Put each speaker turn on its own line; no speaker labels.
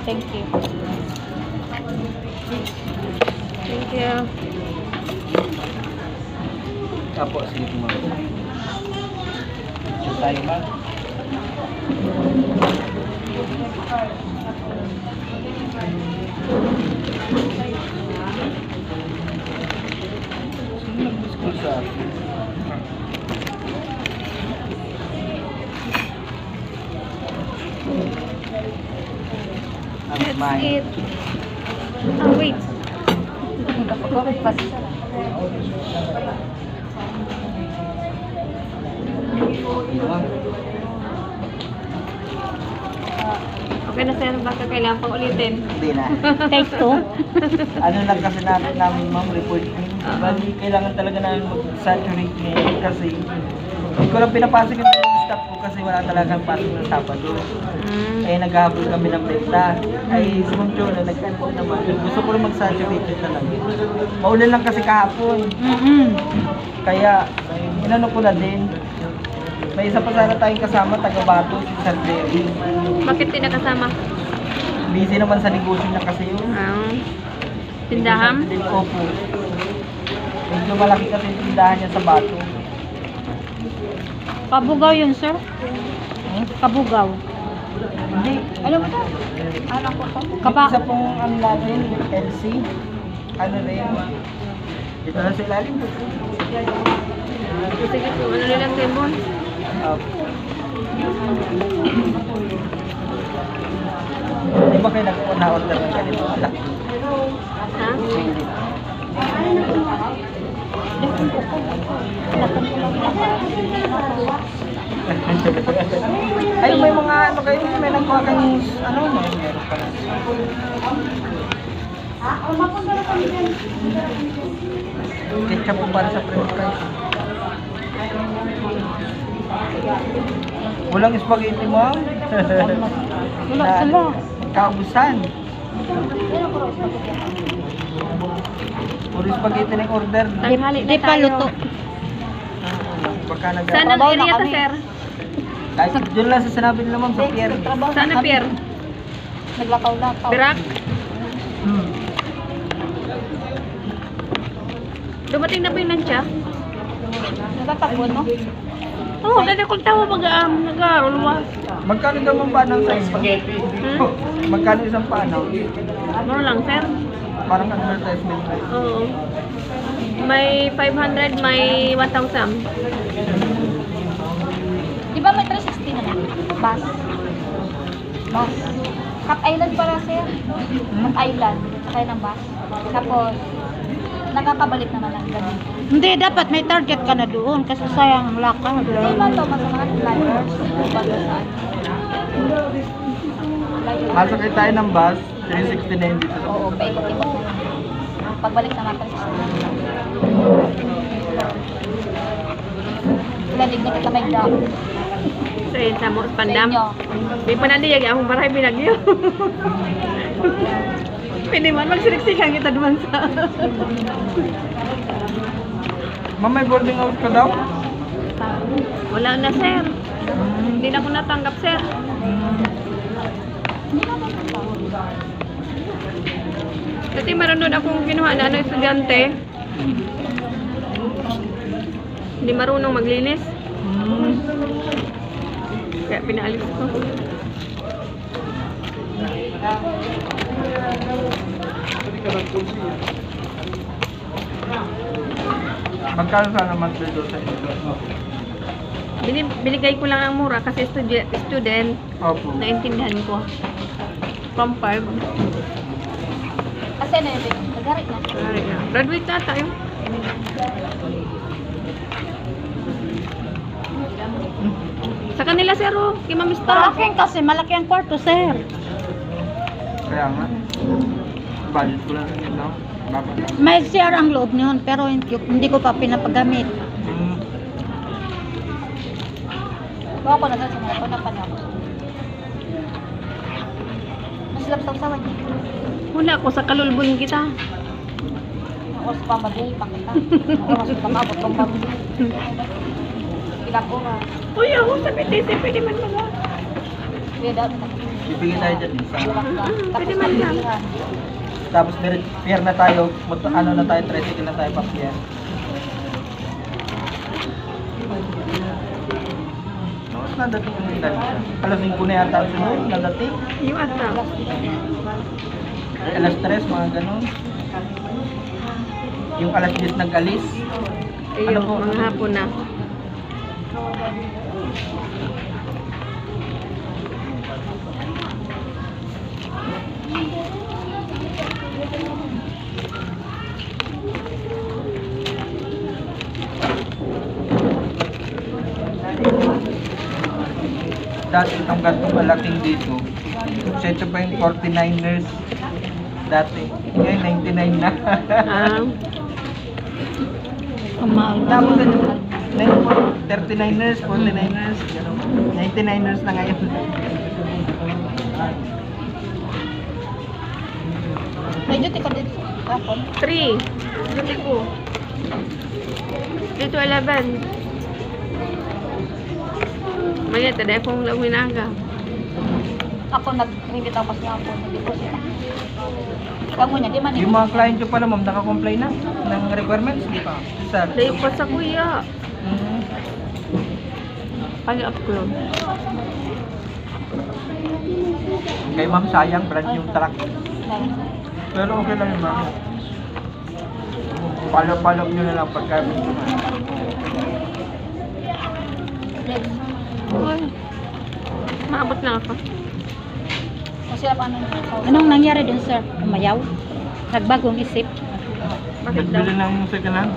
Thank you.
Thank you.
Apo, sige po ma'am. So tayo ma'am. Sino nag-school sa akin?
Let's
Mine.
eat. Oh, wait.
Kapag pa siya.
Ano ma'am?
Okay na sir, baka kailangan pang ulitin.
Hindi na.
Take two.
Ano lang kasi namin ma'am, report. Bali, kailangan talaga namin mag-saturate ngayon kasi hindi ko lang pinapasok yung staff ko kasi wala talagang pasok ng Sabado. Eh, naghahabol kami ng benta. Ay, si Ma'am Chona, nag-cancel naman. Gusto ko rin mag-saturate talaga. Maulan lang kasi kahapon. Kaya, inano ko na din. May isa pa sana tayong kasama, taga-Bato, si San Jerry.
Bakit di nakasama?
Busy naman sa negosyo niya kasi yun.
Tindahan?
Opo. Medyo malaki kasi yung tindahan niya sa Bato.
Kabugaw yun, sir. Kabugaw.
Hindi.
Ano ba ito? Ano ko to?
Isa pong ano natin, LC. Ano rin. Dito na sa ilalim.
Sige po, ano nilang tembon?
Di ba kayo na-order ng ganito? Laki.
Ha?
Hindi. Ay, may mga ano kayo, may nagkuha kayong ano, meron pa. Ketchup po para sa french fries. Walang spaghetti mo?
Wala sila.
Kaubusan. Puro spaghetti na yung order.
Tanghali na
Di pa
tayo.
luto.
Baka
Saan ang
Trabaho na
area to,
kami.
sir?
kahit doon lang sa sinabi nila ma'am, sa pier.
Saan ang pier?
Naglakaw-lakaw.
Birak? Dumating na po yung lunch, ah?
Nagtatakbo, no?
Oo, dali kong tawa mag-aarulwas.
Magkano daw mong paanaw sa inyo? Magkano isang paanaw?
Ano lang, sir?
Parang advertisement.
Oo. May 500, may 1,000.
Di ba may 360 na lang? Bus. Bus. Cat Island para, sir. Cat Island. Sakay ng bus. Tapos, nakakabalik naman ang gabi.
Hindi, dapat may target ka na doon kasi sayang ang lakad.
Hindi man to, mas mga flyers. Bago saan.
Masakay tayo ng bus, 360 na yun dito.
Oo, paikot-ikot. Pagbalik naman 360. Lalig na kita may dam.
So, yun, sa mo,
Sa
pandam.
inyo.
May pananiyag, akong baray binagyo. Pwede man, magsiriksikan kita duman sa...
Ma'am, may boarding house ka daw?
Wala na, sir. Hindi na ako natanggap, sir. Kasi meron doon akong kinuha na estudyante. Hindi marunong maglinis. Kaya pinaalis ko.
Magkano sana monthly doon sa inyo?
Binigay ko lang ang mura kasi student,
Opo.
naintindihan ko. From 5.
Kasi ano yun, nagarit na.
Graduate na tayo. Sa kanila, sir, oh. Kay Ma'am Star.
Akin kasi malaki ang kwarto, sir.
Kaya nga. Budget ko lang yun, no? Baba.
May CR ang loob niyon pero hindi ko pa pinapagamit.
Bawa ko na doon sa mga panapanap. Masilap sa usawan niya.
Wala ko sa kalulbon kita.
Ako sa pamagay, pakita. Ako sa pamabot kong pamagay. ilang oras.
Uy, ako sa PTC, pwede man mga.
Kaya dapat
Bibigyan tayo dyan isa.
ilang ka. Tapos
Pwede man lang.
pagbilihan.
Tapos pier na tayo, ano na tayo, tricycle na tayo pa pier. Tapos nadating yung ilan. Alas 5 na yata ang sunod, nadating.
Yung ata.
Alas 3, mga ganun. Yung alas 10 nag-alis.
Ayun,
Ano po?
mga hapon na.
Dati itong ganito malaking dito. Ito pa yung 49ers dati. Ngayon 99 na.
Ah,
Ang mahal na.
Tapos 39ers, 49ers, gano'n. 99ers na ngayon.
May duty ka dito kapon.
3. Duty ko. 3 to 11. Maya, taday akong laminaga.
Ako nag-ringit ako sa ako. Nag-deposit. Kamu niya, di man
Yung mga client ko pala, ma'am, naka-comply na ng requirements, di pa? Sir.
Layo pa sa kuya. Pag-upload.
Kay ma'am, sayang, brand new truck. Pero okay lang yun, ma'am. Follow nyo na lang pagka
Uy, maabot lang ako.
Kasi paano niya?
Anong nangyari dun, sir? Umayaw? Nagbagong isip?
Bakit daw?
nagbili ng second hand.